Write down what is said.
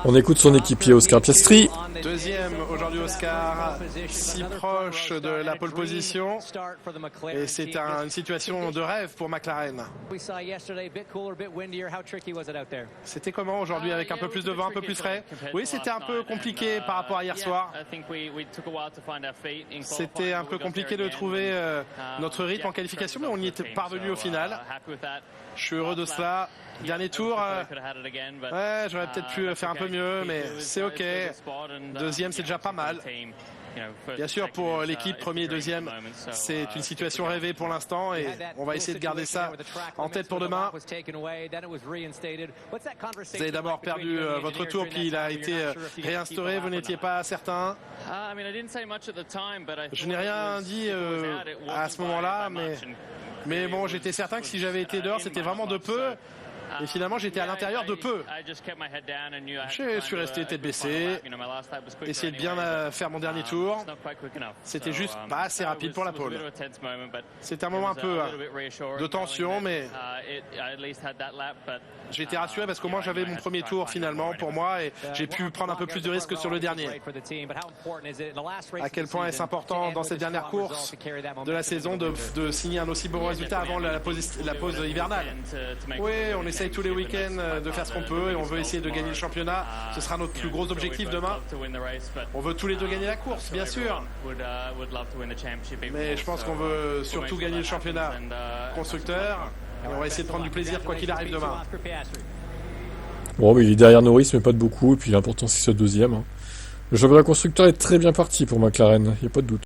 On écoute son équipier Oscar Piastri. Deuxième aujourd'hui Oscar, si proche de la pole position. Et c'est une situation de rêve pour McLaren. C'était comment aujourd'hui avec un peu plus de vent, un peu plus frais? Oui, c'était un peu compliqué par rapport à hier soir. C'était un peu compliqué de trouver notre rythme en qualification, mais on y était parvenu au final. Je suis heureux de cela. Dernier tour, ouais, j'aurais peut-être pu faire un peu mieux, mais c'est ok. Deuxième, c'est déjà pas mal. Bien sûr, pour l'équipe, premier et deuxième, c'est une situation rêvée pour l'instant et on va essayer de garder ça en tête pour demain. Vous avez d'abord perdu votre tour, puis il a été réinstauré, vous n'étiez pas certain. Je n'ai rien dit à ce moment-là, mais bon, j'étais certain que si j'avais été dehors, c'était vraiment de peu. Et finalement, j'étais à l'intérieur de peu. Je suis resté tête baissée, essayé de bien faire mon dernier tour. C'était juste pas assez rapide pour la pole. C'était un moment un peu de tension, mais j'ai été rassuré parce qu'au moins j'avais mon premier tour finalement pour moi et j'ai pu prendre un peu plus de risques sur le dernier. À quel point est-ce important dans cette dernière course de la saison de signer un aussi bon résultat avant la pause hivernale. Oui, on essaye tous les week-ends de faire ce qu'on peut et on veut essayer de gagner le championnat. Ce sera notre plus gros objectif demain. On veut tous les deux gagner la course, bien sûr. Mais je pense qu'on veut surtout gagner le championnat constructeur. Et on va essayer de prendre du plaisir quoi qu'il arrive demain. Bon, mais il est derrière Norris, mais pas de beaucoup. Et puis l'important, c'est ce deuxième. Le championnat constructeur est très bien parti pour McLaren, il n'y a pas de doute.